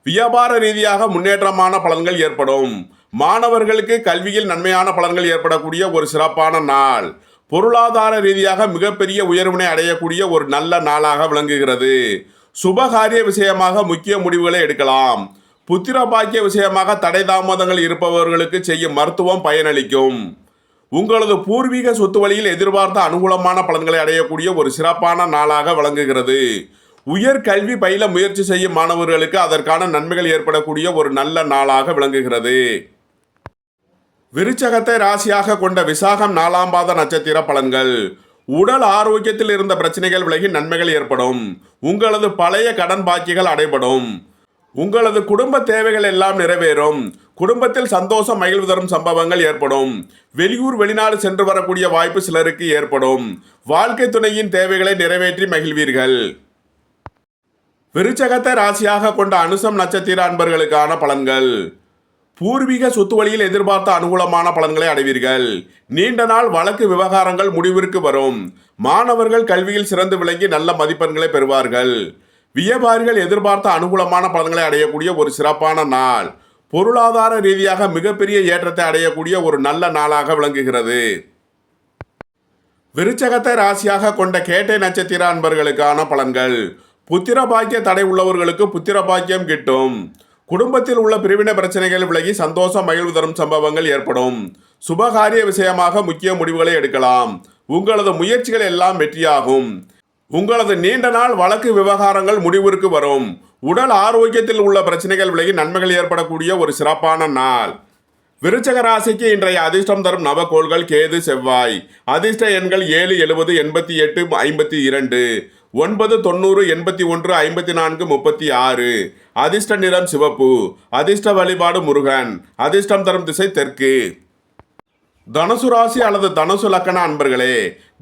வியாபார ரீதியாக முன்னேற்றமான பலன்கள் ஏற்படும். மாணவர்களுக்கு கல்வியில் நன்மையான பலன்கள் ஏற்படக்கூடிய ஒரு சிறப்பான நாள். பொருளாதார ரீதியாக மிகப்பெரிய உயர்வினை அடையக்கூடிய ஒரு நல்ல நாளாக விளங்குகிறது. சுபகாரிய விஷயமாக முக்கிய முடிவுகளை எடுக்கலாம். புத்திர பாக்கிய விஷயமாக தடை தாமதங்கள் இருப்பவர்களுக்கு செய்யும் மருத்துவம் பயனளிக்கும். உங்களது பூர்வீக சொத்து வழியில் எதிர்பார்த்த அனுகூலமான பலன்களை அடையக்கூடிய ஒரு சிறப்பான நாளாக விளங்குகிறது. உயர் கல்வி பயில முயற்சி செய்யும் மாணவர்களுக்கு அதற்கான நன்மைகள் ஏற்படக்கூடிய ஒரு நல்ல நாளாக விளங்குகிறது. விருச்சகத்தை ராசியாக கொண்ட விசாகம் 4ஆம் பாத நட்சத்திர பலன்கள். உடல் ஆரோக்கியத்தில் இருந்த பிரச்சனைகள் விலகி நன்மைகள் ஏற்படும். உங்களது பழைய கடன் பாக்கிகள் அடைபடும். உங்களது குடும்ப தேவைகள் எல்லாம் நிறைவேறும். குடும்பத்தில் சந்தோஷம் மகிழ்வு தரும் சம்பவங்கள் ஏற்படும். வெளியூர் வெளிநாடு சென்று வரக்கூடிய வாய்ப்பு சிலருக்கு ஏற்படும். வாழ்க்கை துணையின் தேவைகளை நிறைவேற்றி மகிழ்வீர்கள். விருச்சகத்தை ராசியாக கொண்ட அனுசம் நட்சத்திர அன்பர்களுக்கான பலன்கள். பூர்வீக சொத்து வழியில் எதிர்பார்த்த அனுகூலமான பலன்களை அடைவீர்கள். நீண்ட நாள் வழக்கு விவகாரங்கள் முடிவிற்கு வரும். மாணவர்கள் கல்வியில் சிறந்து விளங்கி நல்ல மதிப்பெண்களை பெறுவார்கள். வியாபாரிகள் எதிர்பார்த்த அனுகூலமான பலன்களை அடையக்கூடிய ஒரு சிறப்பான நாள். பொருளாதார ரீதியாக மிகப்பெரிய ஏற்றத்தை அடையக்கூடிய ஒரு நல்ல நாளாக விளங்குகிறது. விருச்சகத்தை ராசியாக கொண்ட கேட்டை நட்சத்திர அன்பர்களுக்கான பலன்கள். புத்திர பாக்கிய தடை உள்ளவர்களுக்கு புத்திர பாக்கியம் கிட்டும். குடும்பத்தில் உள்ள பிரிவினை பிரச்சனைகள் விலகி சந்தோஷம் மகிழ்வு தரும் சம்பவங்கள் ஏற்படும். சுபகாரிய விஷயமாக முக்கிய முடிவுகளை எடுக்கலாம். உங்களது முயற்சிகள் எல்லாம் வெற்றியாகும். உங்களது நீண்ட நாள் வழக்கு விவகாரங்கள் முடிவிற்கு வரும். உடல் ஆரோக்கியத்தில் உள்ள பிரச்சனைகள் விலகி நன்மைகள் ஏற்படக்கூடிய ஒரு சிறப்பான நாள். விருச்சக ராசிக்கு இன்றைய அதிர்ஷ்டம் தரும் நவகோள்கள் கேது செவ்வாய். அதிர்ஷ்ட எண்கள் 7, 70, 88, 52, 9, 90, 81, 54, 36. அதிர்ஷ்ட நிறம் சிவப்பு. அதிர்ஷ்ட வழிபாடு முருகன். அதிர்ஷ்டம் தரும் திசை தெற்கு. தனுசு ராசி அல்லது தனுசு லக்கண அன்பர்களே,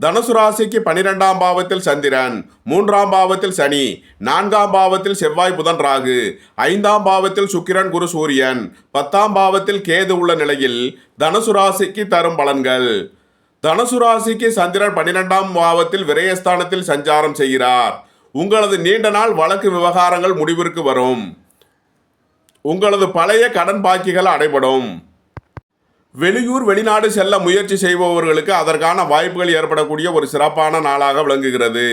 தனுசு ராசிக்கு 12ஆம் பாவத்தில் சந்திரன், 3ஆம் பாவத்தில் சனி, 4ஆம் பாவத்தில் செவ்வாய் புதன் ராகு, 5ஆம் பாவத்தில் சுக்கிரன் குரு சூரியன், 10ஆம் பாவத்தில் கேது உள்ள நிலையில் தனுசு ராசிக்கு தரும் பலன்கள். தனுசு ராசிக்கு சந்திரன் 12ஆம் பாவத்தில் விரயஸ்தானத்தில் சஞ்சாரம் செய்கிறார். உங்களது நீண்ட நாள் வழக்கு விவகாரங்கள் முடிவிற்கு வரும். உங்களது பழைய கடன் பாக்கிகள் அடைபடும். வெளியூர் வெளிநாடு செல்ல முயற்சி செய்பவர்களுக்கு அதற்கான வாய்ப்புகள் ஏற்படக்கூடிய ஒரு சிறப்பான நாளாக விளங்குகிறது.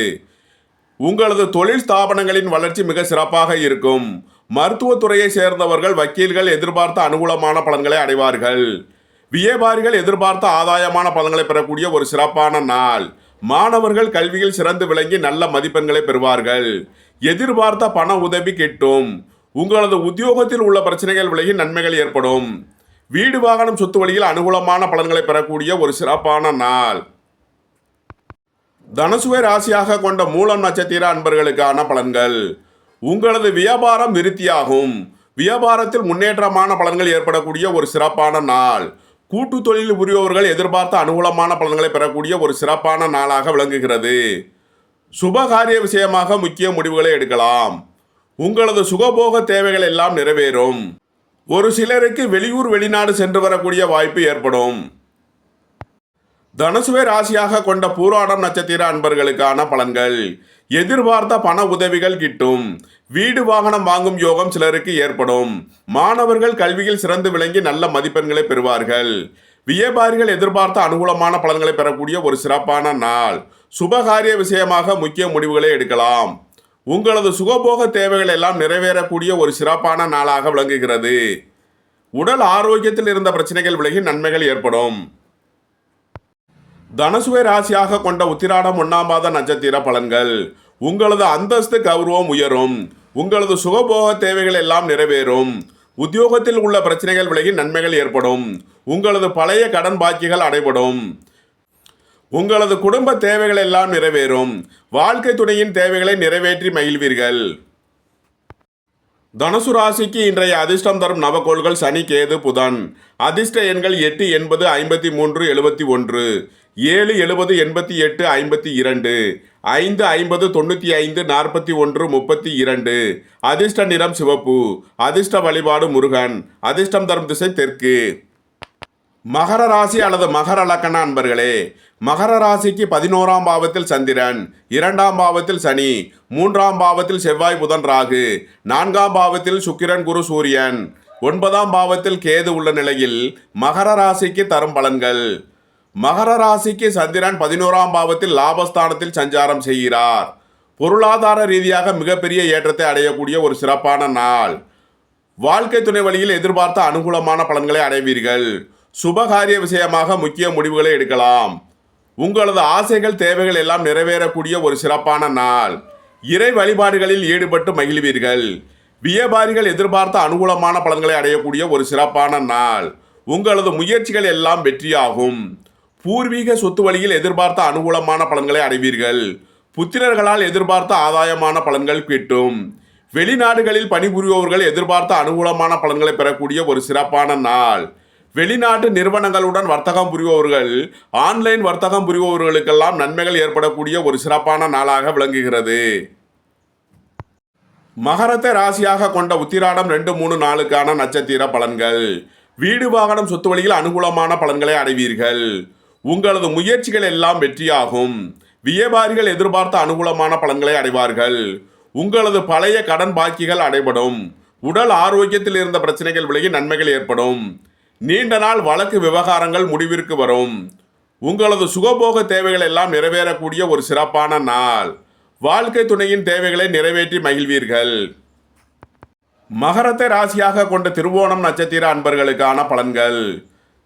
உங்களது தொழில் ஸ்தாபனங்களின் வளர்ச்சி மிக சிறப்பாக இருக்கும். மருத்துவத்துறையை சேர்ந்தவர்கள் வக்கீல்கள் எதிர்பார்த்த அனுகூலமான பலன்களை அடைவார்கள். வியாபாரிகள் எதிர்பார்த்த ஆதாயமான பலன்களை பெறக்கூடிய ஒரு சிறப்பான நாள். மாணவர்கள் கல்வியில் சிறந்து விளங்கி நல்ல மதிப்பெண்களை பெறுவார்கள். எதிர்பார்த்த பண உதவி கிட்டும். உங்களது உத்தியோகத்தில் உள்ள பிரச்சனைகள் விலகி நன்மைகள் ஏற்படும். வீடு வாகனம் சொத்து வழியில் அனுகூலமான பலன்களை பெறக்கூடிய ஒரு சிறப்பான நாள். தனுசுவை ராசியாக கொண்ட மூலம் நட்சத்திர அன்பர்களுக்கான பலன்கள். உங்களது வியாபாரம் விருத்தியாகும். வியாபாரத்தில் முன்னேற்றமான பலன்கள் ஏற்படக்கூடிய ஒரு சிறப்பான நாள். கூட்டு தொழில் புரிபவர்கள் எதிர்பார்த்த அனுகூலமான பலன்களை பெறக்கூடிய ஒரு சிறப்பான நாளாக விளங்குகிறது. சுபகாரிய விஷயமாக முக்கிய முடிவுகளை எடுக்கலாம். உங்களது சுகபோக தேவைகள் எல்லாம் நிறைவேறும். ஒரு சிலருக்கு வெளியூர் வெளிநாடு சென்று வரக்கூடிய வாய்ப்பு ஏற்படும். தனுசுவை ராசியாக கொண்ட பூராடம் நட்சத்திர அன்பர்களுக்கான பலன்கள். எதிர்பார்த்த பண உதவிகள் கிட்டும். வீடு வாகனம் வாங்கும் யோகம் சிலருக்கு ஏற்படும். மாணவர்கள் கல்வியில் சிறந்து விளங்கி நல்ல மதிப்பெண்களை பெறுவார்கள். வியாபாரிகள் எதிர்பார்த்த அனுகூலமான பலன்களை பெறக்கூடிய ஒரு சிறப்பான நாள். சுபகாரிய விஷயமாக முக்கிய முடிவுகளை எடுக்கலாம். உங்களது சுகபோக தேவைகள் எல்லாம் நிறைவேறக்கூடிய ஒரு சிறப்பான நாளாக விளங்குகிறது. உடல் ஆரோக்கியத்தில் இருந்த பிரச்சனைகள் விலகி நன்மைகள் ஏற்படும். தனுசுவை ராசியாக கொண்ட உத்திராடம் 1ஆம் பாத நட்சத்திர பலன்கள். உங்களது அந்தஸ்து கௌரவம் உயரும். உங்களது சுகபோக தேவைகள் எல்லாம் நிறைவேறும். உத்தியோகத்தில் உள்ள பிரச்சனைகள் விலகி நன்மைகள் ஏற்படும். உங்களது பழைய கடன் பாக்கிகள் அடைபடும். உங்களது குடும்ப தேவைகள் எல்லாம் நிறைவேறும். வாழ்க்கை துணையின் தேவைகளை நிறைவேற்றி மகிழ்வீர்கள். தனுசு ராசிக்கு இன்றைய அதிர்ஷ்டம் தரும் நவகோள்கள் சனி கேது புதன். அதிர்ஷ்ட எண்கள் 8, 80, 53, 71, 7, 70, 88, 52, 5, 50, 95, 41, 32. அதிர்ஷ்ட நிறம் சிவப்பு. அதிர்ஷ்ட வழிபாடு முருகன். அதிர்ஷ்டம் தரும் திசை தெற்கு. மகர ராசி அல்லது மகர லக்கண அன்பர்களே, மகர ராசிக்கு 11ஆம் பாவத்தில் சந்திரன், 2ஆம் பாவத்தில் சனி, 3ஆம் பாவத்தில் செவ்வாய் புதன் ராகு, 4ஆம் பாவத்தில் சுக்கிரன் குரு சூரியன், 9ஆம் பாவத்தில் கேது உள்ள நிலையில் மகர ராசிக்கு தரும் பலன்கள். மகர ராசிக்கு சந்திரன் 11ஆம் பாவத்தில் லாபஸ்தானத்தில் சஞ்சாரம் செய்கிறார். பொருளாதார ரீதியாக மிகப்பெரிய ஏற்றத்தை அடையக்கூடிய ஒரு சிறப்பான நாள். வாழ்க்கை துணை வழியில் எதிர்பார்த்த அனுகூலமான பலன்களை அடைவீர்கள். சுபகாரிய விஷயமாக முக்கிய முடிவுகளை எடுக்கலாம். உங்களது ஆசைகள் தேவைகள் எல்லாம் நிறைவேறக்கூடிய ஒரு சிறப்பான நாள். இறை வழிபாடுகளில் ஈடுபட்டு மகிழ்வீர்கள். வியாபாரிகள் எதிர்பார்த்த அனுகூலமான பலன்களை அடையக்கூடிய ஒரு சிறப்பான நாள். உங்களது முயற்சிகள் எல்லாம் வெற்றியாகும். பூர்வீக சொத்து வழியில் எதிர்பார்த்த அனுகூலமான பலன்களை அடைவீர்கள். புத்திரர்களால் எதிர்பார்த்த ஆதாயமான பலன்கள் கிட்டும். வெளிநாடுகளில் பணிபுரிபவர்கள் எதிர்பார்த்த அனுகூலமான பலன்களை பெறக்கூடிய ஒரு சிறப்பான நாள். வெளிநாட்டு நிறுவனங்களுடன் வர்த்தகம் புரிபவர்கள், ஆன்லைன் வர்த்தகம் புரிபவர்களுக்கெல்லாம் நன்மைகள் ஏற்படக்கூடிய ஒரு சிறப்பான நாளாக விளங்குகிறது. மகரத்தை ராசியாக கொண்ட உத்திராடம் 2, 3 நாளுக்கான நட்சத்திர பலன்கள். வீடு வாகனம் சொத்து வழியில் அனுகூலமான பலன்களை அடைவீர்கள். உங்களது முயற்சிகள் எல்லாம் வெற்றியாகும். வியாபாரிகள் எதிர்பார்த்த அனுகூலமான பலன்களை அடைவார்கள். உங்களது பழைய கடன் பாக்கிகள் அடைபடும். உடல் ஆரோக்கியத்தில் இருந்த பிரச்சனைகள் விலகி நன்மைகள் ஏற்படும். நீண்ட நாள் வழக்கு விவகாரங்கள் முடிவிற்கு வரும். உங்களது சுகபோக தேவைகள் எல்லாம் நிறைவேறக்கூடிய ஒரு சிறப்பான நாள். வாழ்க்கை துணையின் தேவைகளை நிறைவேற்றி மகிழ்வீர்கள். மகரத்தை ராசியாக கொண்ட திருவோணம் நட்சத்திர அன்பர்களுக்கான பலன்கள்.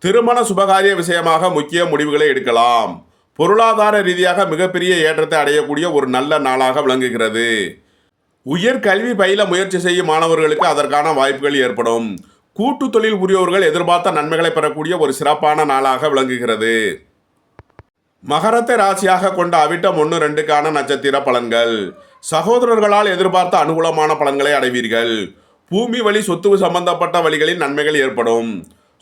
திருமண சுபகாரிய விஷயமாக முக்கிய முடிவுகளை எடுக்கலாம். பொருளாதார ரீதியாக மிகப்பெரிய ஏற்றத்தை அடையக்கூடிய ஒரு நல்ல நாளாக விளங்குகிறது. உயர்கல்வி பயில முயற்சி செய்யும் மாணவர்களுக்கு அதற்கான வாய்ப்புகள் ஏற்படும். கூட்டு தொழில் புரியவர்கள் எதிர்பார்த்த நன்மைகளை பெறக்கூடிய ஒரு சிறப்பான நாளாக விளங்குகிறது. மகரத்தை ராசியாக கொண்ட அவிட்டம் 1, 2க்கான நட்சத்திர பலன்கள். சகோதரர்களால் எதிர்பார்த்த அனுகூலமான பலன்களை அடைவீர்கள். பூமி வழி சொத்து சம்பந்தப்பட்ட வழிகளில் நன்மைகள் ஏற்படும்.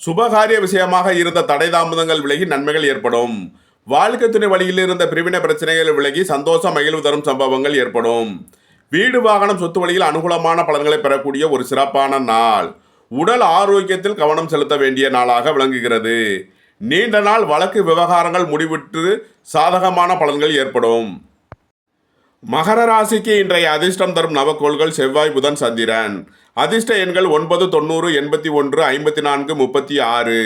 சுபகாரிய விஷயமாக இருந்த தடை தாமதங்கள் விலகி நன்மைகள் ஏற்படும். வாழ்க்கை துணை வழியில் இருந்த பிரிவினை பிரச்சனைகள் விலகி சந்தோஷம் மகிழ்வு தரும் சம்பவங்கள் ஏற்படும். வீடு வாகனம் சொத்து வழியில் அனுகூலமான பலன்களை பெறக்கூடிய ஒரு சிறப்பான நாள். உடல் ஆரோக்கியத்தில் கவனம் செலுத்த வேண்டிய நாளாக விளங்குகிறது. நீண்ட நாள் வழக்கு விவகாரங்கள் முடிவிட்டு சாதகமான பலன்கள் ஏற்படும். மகர ராசிக்கு இன்றைய அதிர்ஷ்டம் தரும் நவக்கோள்கள் செவ்வாய், புதன், சந்திரன். அதிர்ஷ்ட எண்கள் 9, 90, 81, 54, 36,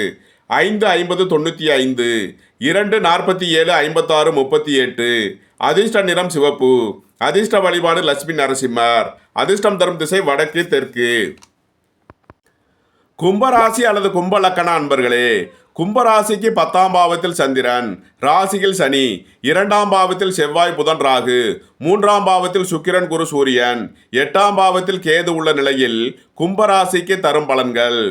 5, 50, 95, 2, 47, 56, 38. அதிர்ஷ்ட நிறம் சிவப்பு. அதிர்ஷ்ட வழிபாடு லட்சுமி நரசிம்மர். அதிர்ஷ்டம் தரும் திசை வடக்கு, தெற்கு. கும்பராசி அல்லது கும்ப லக்கண அன்பர்களே, கும்பராசிக்கு 10ஆம் பாவத்தில் சந்திரன், ராசியில் சனி, 2ஆம் பாவத்தில் செவ்வாய், புதன், ராகு, 3ஆம் பாவத்தில் சுக்கிரன், குரு, சூரியன், 8ஆம் பாவத்தில் கேது உள்ள நிலையில் கும்பராசிக்கு தரும் பலன்கள்.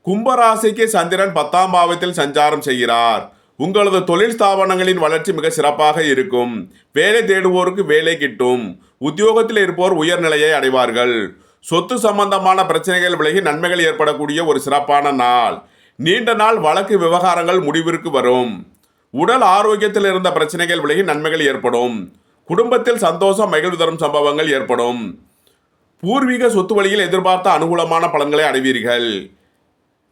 கும்பராசிக்கு சந்திரன் 10ஆம் பாவத்தில் சஞ்சாரம் செய்கிறார். உங்களது தொழில் ஸ்தாபனங்களின் வளர்ச்சி மிக சிறப்பாக இருக்கும். வேலை தேடுவோருக்கு வேலை கிட்டும். உத்தியோகத்தில் இருப்போர் உயர்நிலையை அடைவார்கள். சொத்து சம்பந்தமான பிரச்சனைகள் விலகி நன்மைகள் ஏற்படக்கூடிய ஒரு சிறப்பான நாள். நீண்ட நாள் வழக்கு விவகாரங்கள் முடிவிற்கு வரும். உடல் ஆரோக்கியத்தில் இருந்த பிரச்சனைகள் விலகி நன்மைகள் ஏற்படும். குடும்பத்தில் சந்தோஷம் மகிழ்வு தரும் சம்பவங்கள் ஏற்படும். பூர்வீக சொத்து வழியில் எதிர்பார்த்த அனுகூலமான பலன்களை அடைவீர்கள்.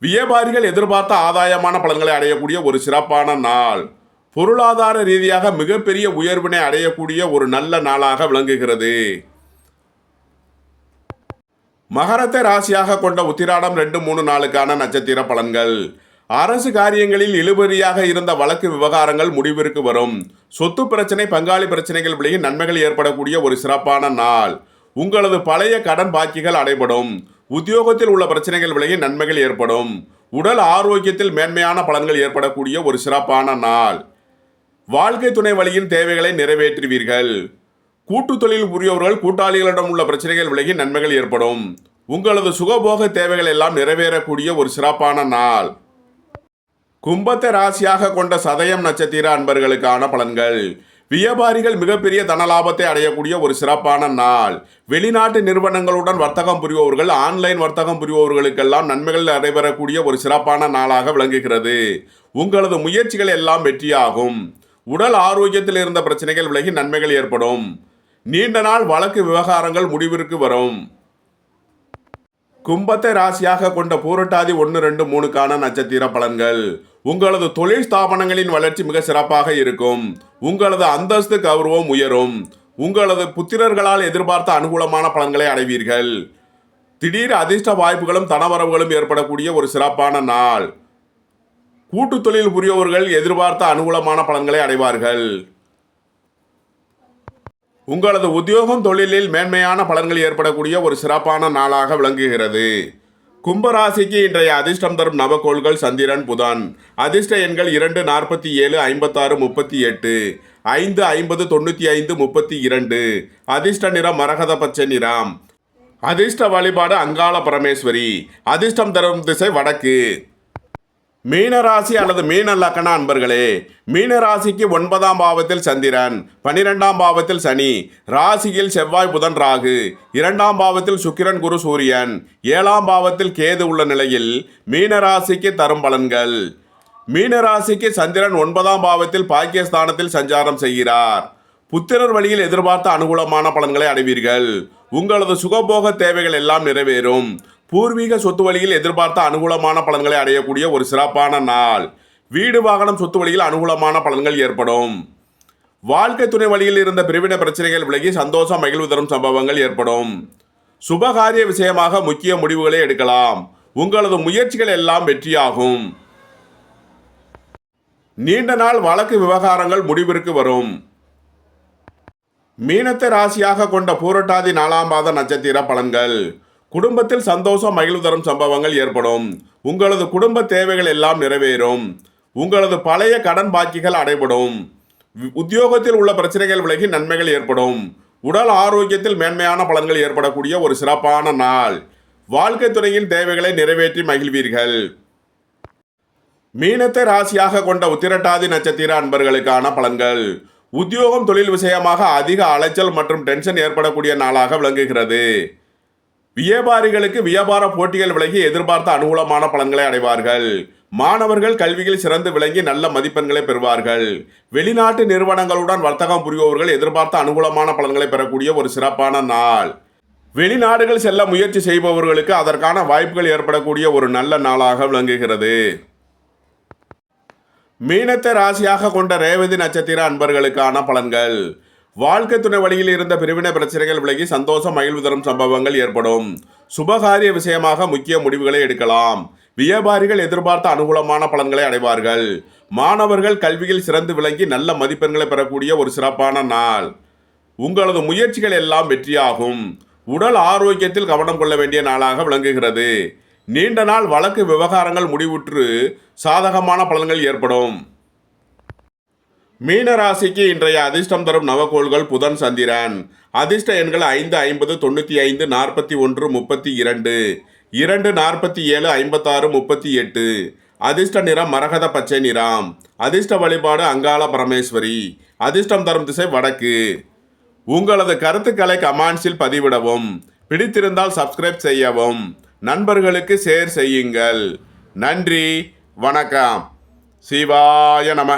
வியாபாரிகள் எதிர்பார்த்த ஆதாயமான பலன்களை அடையக்கூடிய ஒரு சிறப்பான நாள். பொருளாதார ரீதியாக மிகப்பெரிய உயர்வினை அடையக்கூடிய ஒரு நல்ல நாளாக விளங்குகிறது. மகரத்தை ராசியாக கொண்ட உத்திராடம் 2, 3 நாளுக்கான நட்சத்திர பலன்கள். அரசு காரியங்களில் இழுபறியாக இருந்த வழக்கு விவகாரங்கள் முடிவிற்கு வரும். சொத்து பிரச்சனை, பங்காளி பிரச்சனைகள் விலகி நன்மைகள் ஏற்படக்கூடிய ஒரு சிறப்பான நாள். உங்களது பழைய கடன் பாக்கிகள் அடைபடும். உத்தியோகத்தில் உள்ள பிரச்சனைகள் விலகி நன்மைகள் ஏற்படும். உடல் ஆரோக்கியத்தில் மேன்மையான பலன்கள் ஏற்படக்கூடிய ஒரு சிறப்பான நாள். வாழ்க்கை துணை வழியின் தேவைகளை நிறைவேற்றுவீர்கள். கூட்டு தொழில் புரியவர்கள் கூட்டாளிகளிடம் உள்ள பிரச்சனைகள் விலகி நன்மைகள் ஏற்படும். உங்களது சுகபோக தேவைகள் எல்லாம் நிறைவேறக்கூடிய ஒரு சிறப்பான நாள். கும்பத்தை ராசியாக கொண்ட சதயம் நட்சத்திர அன்பர்களுக்கான பலன்கள். வியாபாரிகள் மிகப்பெரிய தனலாபத்தை அடையக்கூடிய ஒரு சிறப்பான நாள். வெளிநாட்டு நிறுவனங்களுடன் வர்த்தகம் புரிபவர்கள், ஆன்லைன் வர்த்தகம் புரிபவர்களுக்கெல்லாம் நன்மைகள் நடைபெறக்கூடிய ஒரு சிறப்பான நாளாக விளங்குகிறது. உங்களது முயற்சிகள் எல்லாம் வெற்றியாகும். உடல் ஆரோக்கியத்தில் இருந்த பிரச்சனைகள் விலகி நன்மைகள் ஏற்படும். நீண்ட நாள் வழக்கு விவகாரங்கள் முடிவிற்கு வரும். கும்பத்தை ராசியாக கொண்ட பூரட்டாதி 1, 2, 3க்கான நட்சத்திர பலன்கள். உங்களது தொழில் ஸ்தாபனங்களின் வளர்ச்சி மிக சிறப்பாக இருக்கும். உங்களது அந்தஸ்து கௌரவம் உயரும். உங்களது புத்திரர்களால் எதிர்பார்த்த அனுகூலமான பலன்களை அடைவீர்கள். திடீர் அதிர்ஷ்ட வாய்ப்புகளும் தனவரவுகளும் ஏற்படக்கூடிய ஒரு சிறப்பான நாள். கூட்டு தொழில் புரியவர்கள் எதிர்பார்த்த அனுகூலமான பலன்களை அடைவார்கள். உங்களது உத்தியோகம் தொழிலில் மேன்மையான பலன்கள் ஏற்படக்கூடிய ஒரு சிறப்பான நாளாக விளங்குகிறது. கும்பராசிக்கு இன்றைய அதிர்ஷ்டம் தரும் நவகோள்கள் சந்திரன் புதன். அதிர்ஷ்ட எண்கள் 2, 47, 56, 38, 5, 50, 95, 32. அதிர்ஷ்ட நிறம் மரகத பச்சை நிறம். அதிர்ஷ்ட வழிபாடு அங்காள பரமேஸ்வரி. அதிர்ஷ்டம் தரும் திசை வடக்கு. மீனராசி அல்லது மீன லக்கண அன்பர்களே, மீனராசிக்கு 9ஆம் பாவத்தில் சந்திரன், 12ஆம் பாவத்தில் சனி, ராசியில் செவ்வாய் புதன் ராகு, 2ஆம் பாவத்தில் சுக்கிரன் குரு சூரியன், 7ஆம் பாவத்தில் கேது உள்ள நிலையில் மீனராசிக்கு தரும் பலன்கள். மீனராசிக்கு சந்திரன் 9ஆம் பாவத்தில் பாக்கியஸ்தானத்தில் சஞ்சாரம் செய்கிறார். புத்திரர் வழியில் எதிர்பார்த்த அனுகூலமான பலன்களை அடைவீர்கள். உங்களது சுகபோக தேவைகள் எல்லாம் நிறைவேறும். பூர்வீக சொத்து வழியில் எதிர்பார்த்த அனுகூலமான பலன்களை அடையக்கூடிய ஒரு சிறப்பான நாள். வீடு வாகனம் சொத்து வழியில் அனுகூலமான பலன்கள் ஏற்படும். வாழ்க்கை துணை வழியில் இருந்த பிரிவினை பிரச்சனைகள் விலகி சந்தோஷம் மகிழ்வு தரும் சம்பவங்கள் ஏற்படும். சுபகாரிய விஷயமாக முக்கிய முடிவுகளை எடுக்கலாம். உங்களது முயற்சிகள் எல்லாம் வெற்றியாகும். நீண்ட நாள் வழக்கு விவகாரங்கள் முடிவிற்கு வரும். மீனத்தை ராசியாக கொண்ட பூரட்டாதி 4ஆம் பாத நட்சத்திர பலன்கள். குடும்பத்தில் சந்தோஷம் மகிழ்வு தரும் சம்பவங்கள் ஏற்படும். உங்களது குடும்ப தேவைகள் எல்லாம் நிறைவேறும். உங்களது பழைய கடன் பாக்கிகள் அடைபடும். உத்தியோகத்தில் உள்ள பிரச்சனைகள் விலகி நன்மைகள் ஏற்படும். உடல் ஆரோக்கியத்தில் மேன்மையான பலன்கள் ஏற்படக்கூடிய ஒரு சிறப்பான நாள். வாழ்க்கை துறையின் தேவைகளை நிறைவேற்றி மகிழ்வீர்கள். மீனத்தை ராசியாக கொண்ட உத்திரட்டாதி நட்சத்திர அன்பர்களுக்கான பலன்கள். உத்தியோகம் தொழில் விஷயமாக அதிக அலைச்சல் மற்றும் டென்ஷன் ஏற்படக்கூடிய நாளாக விளங்குகிறது. வியாபாரிகளுக்கு வியாபார போட்டிகள் விலகி எதிர்பார்த்த அனுகூலமான பலன்களை அடைவார்கள். மாணவர்கள் கல்வியில் சிறந்து விளங்கி நல்ல மதிப்பெண்களை பெறுவார்கள். வெளிநாட்டு நிறுவனங்களுடன் வர்த்தகம் புரிபவர்கள் எதிர்பார்த்த அனுகூலமான பலன்களை பெறக்கூடிய ஒரு சிறப்பான நாள். வெளிநாடுகள் செல்ல முயற்சி செய்பவர்களுக்கு அதற்கான வாய்ப்புகள் ஏற்படக்கூடிய ஒரு நல்ல நாளாக விளங்குகிறது. மீனத்தை ராசியாக கொண்ட ரேவதி நட்சத்திர அன்பர்களுக்கான பலன்கள். வாழ்க்கை துணை வழியில் இருந்த பிரிவினை பிரச்சனைகள் விலகி சந்தோஷம் மகிழ்வு தரும் சம்பவங்கள் ஏற்படும். சுபகாரிய விஷயமாக முக்கிய முடிவுகளை எடுக்கலாம். வியாபாரிகள் எதிர்பார்த்த அனுகூலமான பலன்களை அடைவார்கள். மாணவர்கள் கல்வியில் சிறந்து விளங்கி நல்ல மதிப்பெண்களை பெறக்கூடிய ஒரு சிறப்பான நாள். உங்களது முயற்சிகள் எல்லாம் வெற்றியாகும். உடல் ஆரோக்கியத்தில் கவனம் கொள்ள வேண்டிய நாளாக விளங்குகிறது. நீண்ட நாள் வழக்கு விவகாரங்கள் முடிவுற்று சாதகமான பலன்கள் ஏற்படும். மீனராசிக்கு இன்றைய அதிர்ஷ்டம் தரும் நவகோள்கள் புதன் சந்திரன். அதிர்ஷ்ட எண்கள் 5, 50, 95, 41, 32, 2, 47, 56, 38. அதிர்ஷ்ட நிறம் மரகத பச்சை நிறம். அதிர்ஷ்ட வழிபாடு அங்காள பரமேஸ்வரி. அதிர்ஷ்டம் தரும் திசை வடக்கு. உங்களது கருத்துக்களை கமெண்ட்ஸில் பதிவிடவும். பிடித்திருந்தால் சப்ஸ்கிரைப் செய்யவும். நண்பர்களுக்கு ஷேர் செய்யுங்கள். நன்றி, வணக்கம். சிவாய நம.